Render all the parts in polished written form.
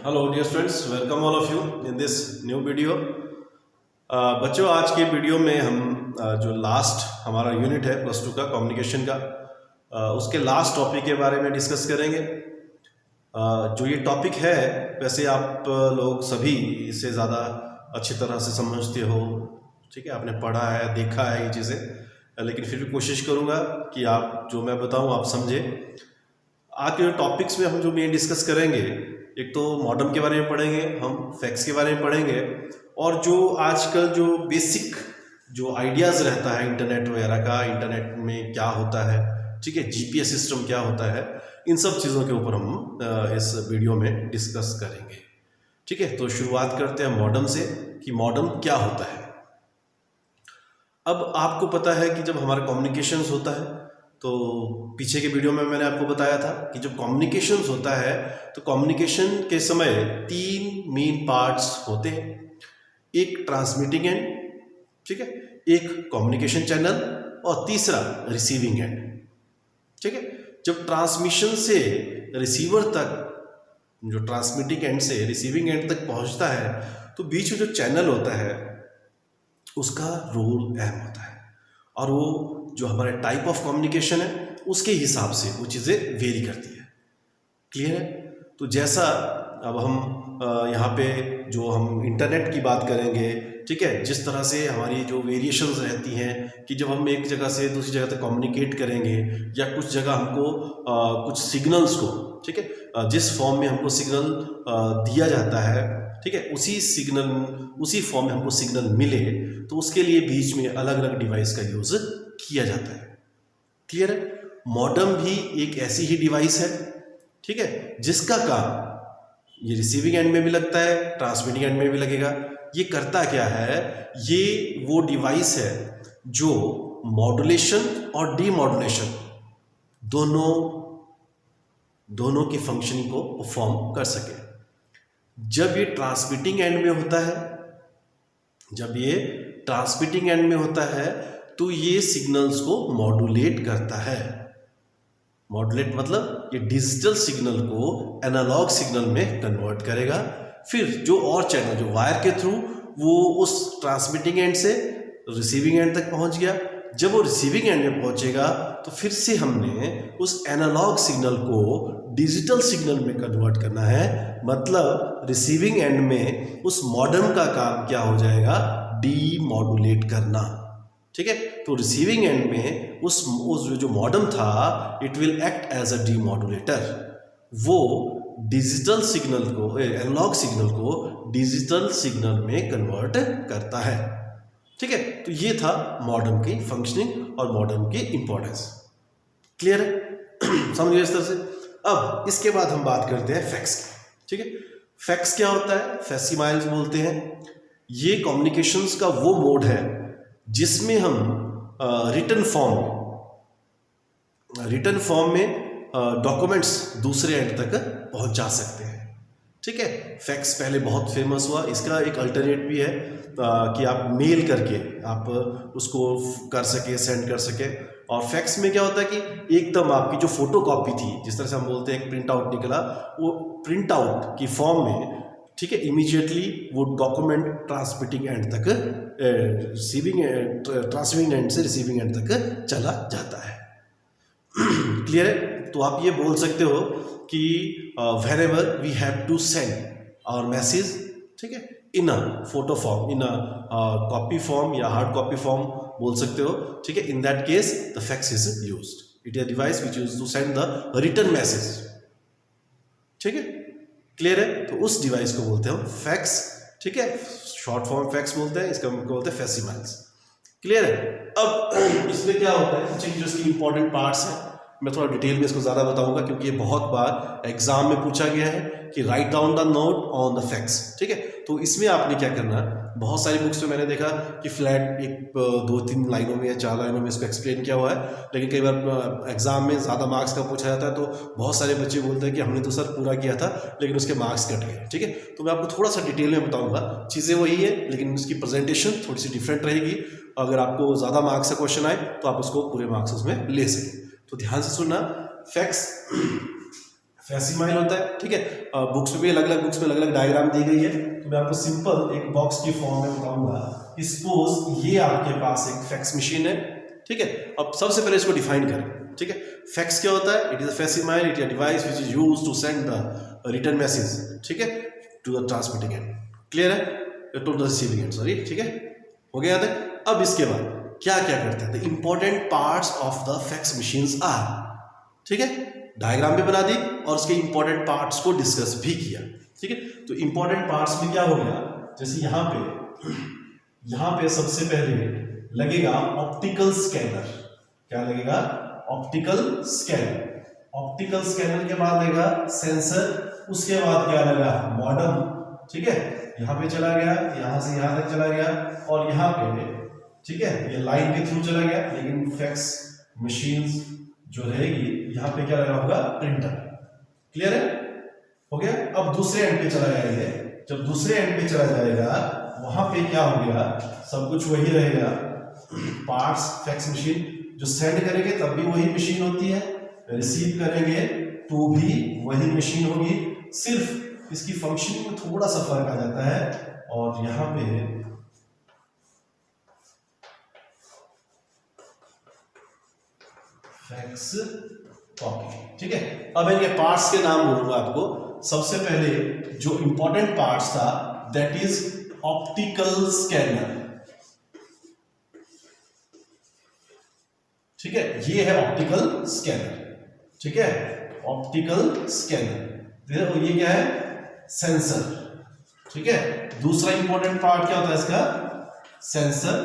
Hello dear students, welcome all of you in this new video. बच्चों, आज के video में हम जो लास्ट हमारा यूनिट है प्लस 2 का कम्युनिकेशन का, उसके लास्ट टॉपिक के बारे में डिस्कस करेंगे। जो ये टॉपिक है वैसे आप लोग सभी इसे ज़्यादा अच्छी तरह से समझते हो, ठीक है, आपने पढ़ा है, देखा है ये चीज़ें, लेकिन फिर भी कोशिश करूँगा कि आप जो मैं बताऊँ आप समझें। आज के टॉपिक्स में हम जो मेन डिस्कस करेंगे, एक तो मॉडर्न के बारे में पढ़ेंगे, हम फैक्ट्स के बारे में पढ़ेंगे, और जो आजकल जो बेसिक जो आइडियाज़ रहता है इंटरनेट वगैरह का, इंटरनेट में क्या होता है, ठीक है, जीपीएस सिस्टम क्या होता है, इन सब चीज़ों के ऊपर हम इस वीडियो में डिस्कस करेंगे। ठीक है, तो शुरुआत करते हैं मॉडर्न से कि मॉडर्न क्या होता है। अब आपको पता है कि जब हमारा कम्युनिकेशंस होता है, तो पीछे के वीडियो में मैंने आपको बताया था कि जब कम्युनिकेशंस होता है तो कम्युनिकेशन के समय 3 मेन पार्ट्स होते हैं। एक ट्रांसमिटिंग एंड, ठीक है, एक कम्युनिकेशन चैनल, और तीसरा रिसीविंग एंड। ठीक है, जब ट्रांसमिशन से रिसीवर तक, जो ट्रांसमिटिंग एंड से रिसीविंग एंड तक पहुंचता है, तो बीच में जो चैनल होता है उसका रोल अहम होता है, और वो जो हमारे टाइप ऑफ कम्युनिकेशन है उसके हिसाब से वो चीज़ें वेरी करती है। क्लियर है? तो जैसा अब हम यहाँ पे जो हम इंटरनेट की बात करेंगे, ठीक है, जिस तरह से हमारी जो वेरिएशंस रहती हैं कि जब हम एक जगह से दूसरी जगह तक कम्युनिकेट करेंगे, या कुछ जगह हमको कुछ सिग्नल्स को, ठीक है, जिस फॉर्म में हमको सिग्नल दिया जाता है, ठीक है, उसी फॉर्म में हमको सिग्नल मिले, तो उसके लिए बीच में अलग अलग डिवाइस का यूज़ किया जाता है। क्लियर है? मॉडेम भी एक ऐसी ही डिवाइस है, ठीक है, जिसका काम ये रिसीविंग एंड में भी लगता है, ट्रांसमिटिंग एंड में भी लगेगा। ये करता क्या है? ये वो डिवाइस है जो मॉड्यूलेशन और डीमॉड्यूलेशन दोनों की फंक्शनिंग को परफॉर्म कर सके। जब ये ट्रांसमिटिंग एंड में होता है तो ये सिग्नल्स को मॉड्यूलेट करता है। मॉड्यूलेट मतलब ये डिजिटल सिग्नल को एनालॉग सिग्नल में कन्वर्ट करेगा। फिर जो और चैनल जो वायर के थ्रू वो उस ट्रांसमिटिंग एंड से रिसीविंग एंड तक पहुंच गया। जब वो रिसीविंग एंड में पहुंचेगा तो फिर से हमने उस एनालॉग सिग्नल को डिजिटल सिग्नल में कन्वर्ट करना है। मतलब रिसीविंग एंड में उस मॉडेम का काम क्या हो जाएगा? डीमॉड्यूलेट करना। ठीक है, तो रिसीविंग एंड में उस जो मॉडेम था, it will act as a demodulator. वो डिजिटल सिग्नल को, एनालॉग सिग्नल को डिजिटल सिग्नल में कन्वर्ट करता है। ठीक है, तो ये था मॉडेम की फंक्शनिंग और मॉडेम की इंपॉर्टेंस। क्लियर है? समझ गए इस तरह से? अब इसके बाद हम बात करते हैं फैक्स की। ठीक है, फैक्स क्या होता है? फैसिमाइल्स बोलते हैं। ये कम्युनिकेशंस का वो मोड है जिसमें हम रिटन फॉर्म में डॉक्यूमेंट्स दूसरे एंड तक पहुंचा सकते हैं। ठीक है, फैक्स पहले बहुत फेमस हुआ। इसका एक अल्टरनेट भी है कि आप मेल करके आप उसको कर सके, सेंड कर सके। और फैक्स में क्या होता है कि एकदम आपकी जो फोटो कॉपी थी, जिस तरह से हम बोलते हैं एक प्रिंट आउट निकला, वो प्रिंट आउट की फॉर्म में, ठीक है, इमीडिएटली वो डॉक्यूमेंट ट्रांसमिटिंग एंड तक, ट्रांसमिटिंग एंड से रिसीविंग एंड तक चला जाता है। क्लियर है? तो आप ये बोल सकते हो कि whenever we have to send our message, ठीक है, in a photo form, in a copy form या हार्ड कॉपी फॉर्म बोल सकते हो। ठीक है, in that case the fax is used. It is a device which use to send the written message. ठीक है, क्लियर है? तो उस डिवाइस को बोलते हैं हम फैक्स। ठीक है, शॉर्ट फॉर्म फैक्स बोलते हैं, इसका बोलते हैं फैसिमाइल्स। क्लियर है? अब इसमें क्या होता है, कुछ जो इसकी इंपॉर्टेंट पार्ट्स हैं, मैं थोड़ा डिटेल में इसको ज़्यादा बताऊंगा क्योंकि ये बहुत बार एग्जाम में पूछा गया है कि write down the note on the facts. ठीक है, तो इसमें आपने क्या करना है, बहुत सारी बुक्स में मैंने देखा कि फ्लैट एक 2-3 लाइनों में या 4 लाइनों में इसको एक्सप्लेन किया हुआ है, लेकिन कई बार एग्जाम में ज़्यादा मार्क्स का पूछा जाता है तो बहुत सारे बच्चे बोलते हैं कि हमने तो सर पूरा किया था लेकिन उसके मार्क्स कट गए। ठीक है, तो मैं आपको थोड़ा सा डिटेल में बताऊँगा। चीज़ें वही है लेकिन उसकी प्रेजेंटेशन थोड़ी सी डिफरेंट रहेगी। अगर आपको ज़्यादा मार्क्स का क्वेश्चन आए तो आप उसको पूरे मार्क्स उसमें ले सकें। तो ध्यान से सुनना। फैक्सिमाइल होता है, ठीक है। बुक्स में भी अलग अलग बुक्स में अलग अलग डायग्राम दी गई है, तो मैं आपको सिंपल एक बॉक्स की फॉर्म में बताऊंगा। सपोज ये आपके पास एक फैक्स मशीन है, ठीक है। अब सबसे पहले इसको डिफाइन करें, ठीक है। फैक्स क्या होता है? It is a facsimile, it is a device which is used to send the written message, ठीक है, to the transmitting end. Clear है? To the receiving end, sorry, ठीक है, हो गया याद है। अब इसके बाद क्या क्या करते हैं? The important parts of the fax machines are, ठीक है, डायग्राम भी बना दी और उसके इंपॉर्टेंट पार्ट्स को डिस्कस भी किया, ठीक है। तो इंपॉर्टेंट पार्ट्स में क्या हो गया, जैसे यहाँ पे सबसे पहले लगेगा ऑप्टिकल स्कैनर। क्या लगेगा? Optical scanner. ऑप्टिकल स्कैनर के बाद लगेगा सेंसर, उसके बाद क्या लगा? मॉडम, ठीक है। यहाँ पे चला गया, यहाँ से यहाँ तक चला गया और यहाँ पे, ठीक है, ये लाइन के थ्रू चला गया। लेकिन फैक्स मशीन्स जो रहेगी यहाँ पे क्या लगा होगा? प्रिंटर। क्लियर है? हो गया। अब दूसरे एंड पे चला जाएगा। जब दूसरे एंड पे चला जाएगा वहां पे क्या हो गया? सब कुछ वही रहेगा, पार्ट्स। फैक्स मशीन जो सेंड करेंगे तब भी वही मशीन होती है, रिसीव करेंगे तो भी वही मशीन होगी, सिर्फ इसकी फंक्शनिंग में थोड़ा सा फर्क आ जाता है। और यहाँ पे फैक्स कॉपी, ठीक है। अब इनके पार्ट्स के नाम बोलूंगा आपको। सबसे पहले जो इंपॉर्टेंट पार्ट्स था दैट इज ऑप्टिकल स्कैनर, ठीक है। ये है ऑप्टिकल स्कैनर, ठीक है, ऑप्टिकल स्कैनर। ये क्या है? सेंसर, ठीक है। दूसरा इंपॉर्टेंट पार्ट क्या होता है इसका? सेंसर।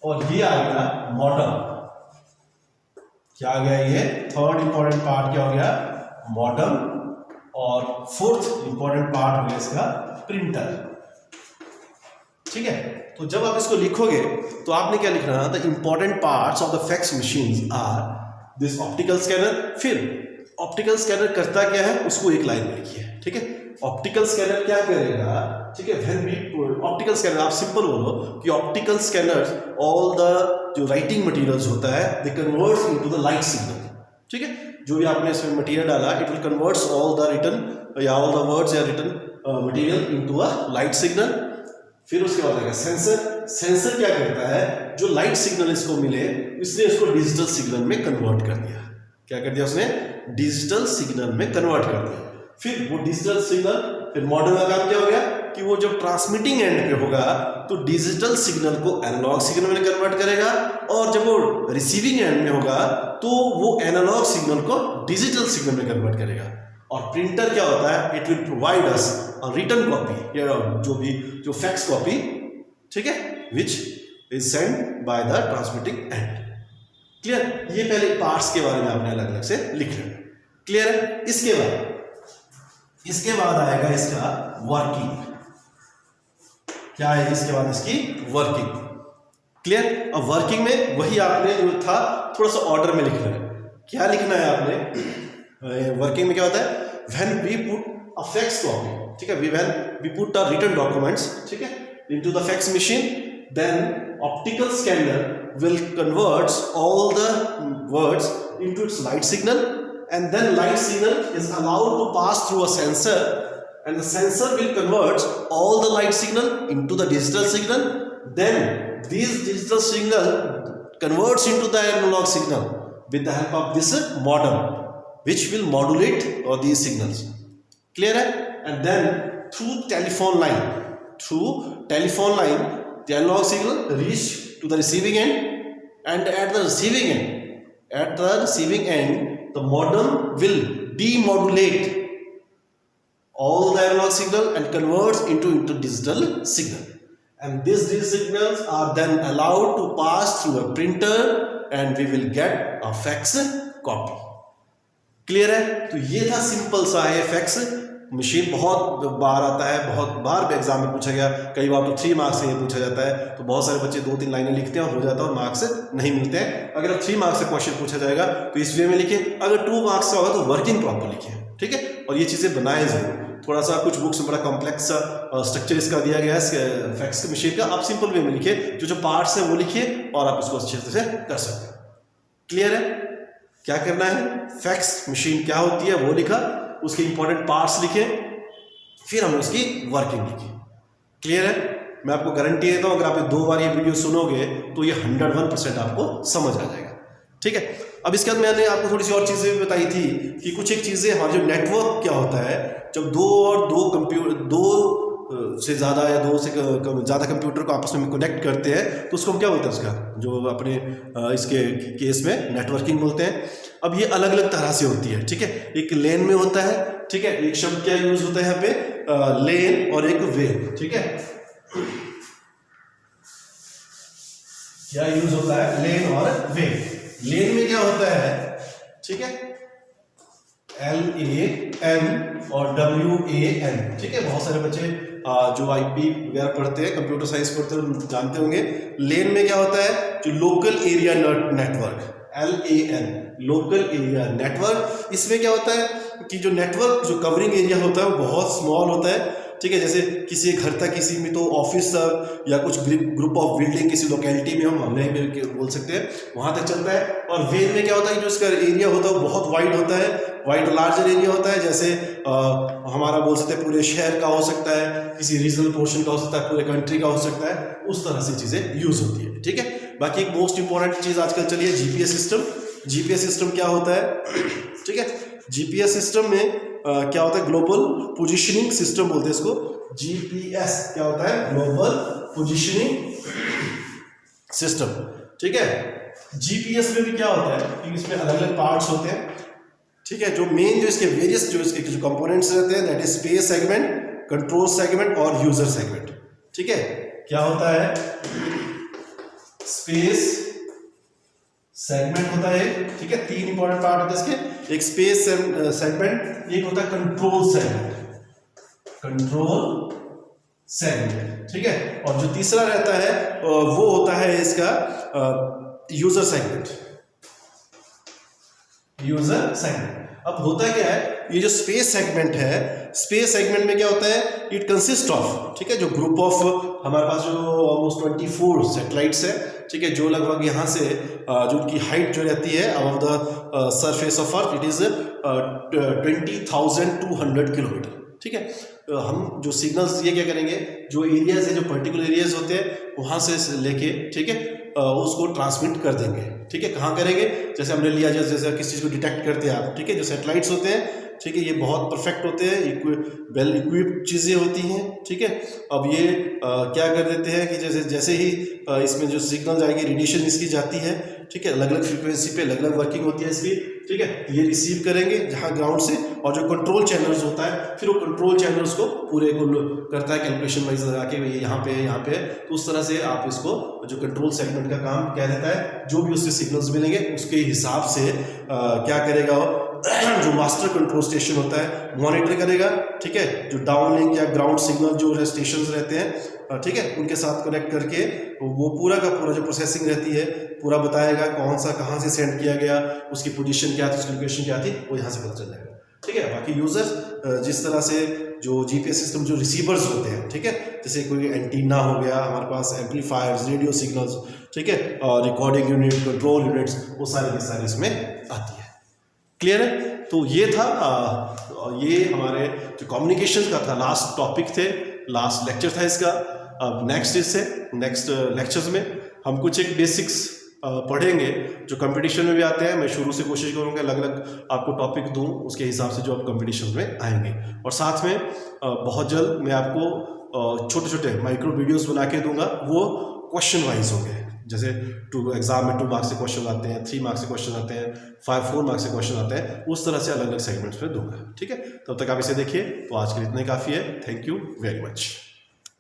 और ये आ गया मॉडम। क्या आ गया? ये थर्ड इंपॉर्टेंट पार्ट क्या हो गया? मॉडम। और फोर्थ इंपॉर्टेंट पार्ट हो गया इसका प्रिंटर, ठीक है। तो जब आप इसको लिखोगे तो आपने क्या लिखना है? The important parts of the fax machines are this optical scanner. फिर ऑप्टिकल स्कैनर करता क्या है उसको एक लाइन में लिखिए, ठीक है। ऑप्टिकल स्कैनर क्या करेगा, ठीक है। व्हेन वी ऑप्टिकल स्कैनर, आप सिंपल बोलो कि ऑप्टिकल स्कैनर्स ऑल द जो राइटिंग मटेरियल्स होता है they converts into the light signal, ठीक है। जो भी आपने इसमें मटेरियल डाला it will converts all the written या ऑल द वर्ड्स या written material into a light signal. फिर उसके बाद आएगा सेंसर। सेंसर क्या करता है? जो लाइट सिग्नल इसको मिले इसने इसको डिजिटल सिग्नल में कन्वर्ट कर दिया। क्या कर दिया उसने? डिजिटल सिग्नल में कन्वर्ट कर दिया। फिर वो डिजिटल सिग्नल, फिर मॉडल का काम क्या हो गया कि वो जब ट्रांसमिटिंग एंड पे होगा तो डिजिटल सिग्नल को एनालॉग सिग्नल में कन्वर्ट करेगा, और जब वो रिसीविंग एंड में होगा तो वो एनालॉग सिग्नल को डिजिटल सिग्नल में कन्वर्ट करेगा। और प्रिंटर क्या होता है? It will provide us a written copy या जो फैक्स कॉपी, ठीक है, which is send by the transmitting end. Clear? ये पहले पार्ट्स के बारे में आपने अलग अलग से लिख लेना। क्लियर है? इसके बाद आएगा इसका वर्किंग। क्या है इसके बाद? इसकी वर्किंग। क्लियर? अब वर्किंग में वही आपने जो था थोड़ा सा ऑर्डर में लिखना है। क्या लिखना है आपने? वर्किंग में क्या होता है? When we put a fax copy, ठीक है, when we put the written documents, ठीक है, into the fax machine, then optical scanner will converts all the words into its light signal, and then light signal is allowed to pass through a sensor, and the sensor will convert all the light signal into the digital signal. Then this digital signal converts into the analog signal with the help of this modem, which will modulate these signals. Clear hai? And then through telephone line, the analog signal reach to the receiving end, and at the receiving end the modem will demodulate all the analog signal and converts into digital signal, and these digital signals are then allowed to pass through a printer and we will get a fax copy. Clear है? तो ये था simple सा है fax machine. बहुत बार आता है, बहुत बार एग्जाम में पूछा गया, कई बार तो 3 मार्क्स से ये पूछा जाता है। तो बहुत सारे बच्चे 2-3 लाइनें लिखते हैं और हो जाता है और मार्क्स नहीं मिलते हैं। अगर 3 मार्क्स से क्वेश्चन पूछा जाएगा तो इस वे में लिखिए, अगर 2 मार्क्स से होगा तो वर्किंग प्रॉपर लिखिए, ठीक है। और ये चीज़ें बनाएं जरूर। थोड़ा सा कुछ बुक्स में बड़ा कॉम्प्लेक्स स्ट्रक्चर इसका दिया गया है फैक्स मशीन का, आप सिंपल वे में लिखिए, जो पार्ट्स है वो लिखिए और आप इसको अच्छे से कर सकते हैं। क्लियर है? क्या करना है? फैक्स मशीन क्या होती है वो लिखा, उसके इंपॉर्टेंट पार्ट्स लिखे, फिर हम उसकी वर्किंग लिखी। क्लियर है? मैं आपको गारंटी देता हूँ, अगर आप 2 बार ये वीडियो सुनोगे तो ये 101% आपको समझ आ जाएगा। ठीक है, अब इसके बाद मैंने आपको थोड़ी सी और चीज़ें भी बताई थी कि कुछ एक चीज़ें हमारे जो नेटवर्क क्या होता है, जब दो से ज़्यादा या 2 से ज़्यादा कंप्यूटर को आपस में कनेक्ट करते हैं तो उसको हम क्या बोलते हैं, उसका जो अपने इसके केस में नेटवर्किंग बोलते हैं। अब ये अलग अलग तरह से होती है। ठीक है, एक लेन में होता है, ठीक है, एक शब्द क्या यूज होता है यहाँ पे, लेन, और एक वेव। ठीक है, क्या यूज होता है, लेन और वेव। लेन में क्या होता है, ठीक है, LAN और WAN। ठीक है, बहुत सारे बच्चे जो IP वगैरह पढ़ते हैं, कंप्यूटर साइंस पढ़ते हैं, जानते होंगे। लेन में क्या होता है, जो local area network, LAN, local area network. इसमें क्या होता है कि जो नेटवर्क जो कवरिंग एरिया होता है वो बहुत स्मॉल होता है। ठीक है, जैसे किसी घर तक, किसी में तो ऑफिस तक, या कुछ ग्रुप ऑफ बिल्डिंग किसी लोकेलिटी में हम हमने बोल सकते हैं, वहां तक चलता है। और वेव में क्या होता है, जो इसका एरिया होता है वो बहुत वाइड होता है, वाइड लार्जर एरिया होता है। जैसे हमारा बोल सकते हैं पूरे शहर का हो सकता है, किसी रीजनल पोर्शन का हो सकता है, पूरे कंट्री का हो सकता है, उस तरह से चीजें यूज होती है। ठीक है, बाकी एक मोस्ट इंपॉर्टेंट चीज आजकल चली है जीपीएस सिस्टम। जीपीएस सिस्टम क्या होता है, ठीक है, जीपीएस सिस्टम में क्या होता है, ग्लोबल पोजिशनिंग सिस्टम बोलते हैं इसको। जीपीएस क्या होता है, ग्लोबल पोजिशनिंग सिस्टम। ठीक है, जीपीएस में भी क्या होता है कि इसमें अलग अलग पार्ट्स होते हैं। ठीक है, जो मेन जो इसके वेरियस जो इसके जो कंपोनेंट्स रहते हैं, that is space segment, control segment और यूजर सेगमेंट। ठीक है, क्या होता है, स्पेस सेगमेंट होता है, ठीक है, 3 इंपॉर्टेंट पार्ट होते हैं इसके, एक स्पेस सेगमेंट, एक होता है कंट्रोल सेगमेंट, कंट्रोल सेगमेंट। ठीक है, और जो तीसरा रहता है वो होता है इसका यूजर सेगमेंट, यूजर सेगमेंट। अब होता क्या है, ये जो स्पेस सेगमेंट है, स्पेस सेगमेंट में क्या होता है, इट कंसिस्ट ऑफ, ठीक है, जो ग्रुप ऑफ हमारे पास जो ऑलमोस्ट 24 सैटेलाइट्स है। ठीक है, जो लगभग यहाँ से जो उनकी हाइट जो रहती है above the surface of earth, it is 20,200 kilometre. ठीक है, हम जो सिग्नल्स ये क्या करेंगे, जो एरियाज है, जो पर्टिकुलर एरियाज होते हैं वहाँ से लेके, ठीक है, उसको ट्रांसमिट कर देंगे। ठीक है, कहाँ करेंगे, जैसे हमने लिया जैसे किस चीज़ को डिटेक्ट करते हैं आप। ठीक है, जो सैटेलाइट्स होते हैं, ठीक है, ये बहुत परफेक्ट होते हैं, वेल इक्विप्ड चीज़ें होती हैं। ठीक है, अब ये क्या कर देते हैं कि जैसे ही इसमें जो सिग्नल जाएगी, रेडिएशन इसकी जाती है। ठीक है, अलग अलग फ्रीक्वेंसी पे अलग अलग वर्किंग होती है इसकी। ठीक है, ये रिसीव करेंगे जहाँ ग्राउंड से, और जो कंट्रोल चैनल्स होता है, फिर वो कंट्रोल चैनल्स को पूरे को करता है कैलकुलेशन वाइज लगा के, ये यहाँ पे है, यहाँ पे है। तो उस तरह से आप इसको जो कंट्रोल सेगमेंट का काम क्या रहता है, जो भी उससे सिग्नल्स मिलेंगे उसके हिसाब से क्या करेगा, जो मास्टर कंट्रोल स्टेशन होता है मॉनिटर करेगा। ठीक है, जो डाउन लिंक या ग्राउंड सिग्नल जो स्टेशन रहते हैं, ठीक है, उनके साथ कनेक्ट करके वो पूरा का पूरा जो प्रोसेसिंग रहती है पूरा बताएगा, कौन सा कहाँ से सेंड किया गया, उसकी पोजीशन क्या थी, उसकी लोकेशन क्या थी, वो यहाँ से पता चल जाएगा। ठीक है, बाकी यूजर जिस तरह से जो जीपीएस सिस्टम जो रिसीवर्स होते हैं, ठीक है, जैसे कोई एंटीना हो गया हमारे पास, एम्पलीफायर्स, रेडियो सिग्नल्स, ठीक है, और रिकॉर्डिंग यूनिट, कंट्रोल यूनिट्स, वो सारे के सारे इसमें आती है। क्लियर है? तो ये था ये हमारे जो कम्युनिकेशन का था लास्ट टॉपिक थे, लास्ट लेक्चर था इसका। अब नेक्स्ट लेक्चर्स में हम कुछ एक बेसिक्स पढ़ेंगे जो कंपटीशन में भी आते हैं। मैं शुरू से कोशिश करूंगा अलग अलग आपको टॉपिक दूं, उसके हिसाब से जो आप कंपटीशन में आएंगे। और साथ में बहुत जल्द मैं आपको छोटे छोटे माइक्रो वीडियोस बना के दूंगा, वो क्वेश्चन वाइज होंगे। जैसे एग्जाम में 2 मार्क्स से क्वेश्चन आते हैं, 3 मार्क्स से क्वेश्चन आते हैं, 4 मार्क्स से क्वेश्चन आते हैं, उस तरह से अलग अलग सेगमेंट्स में दूंगा। ठीक है, तब तक आप इसे देखिए। तो आज के लिए इतना ही काफ़ी है। Thank you very much.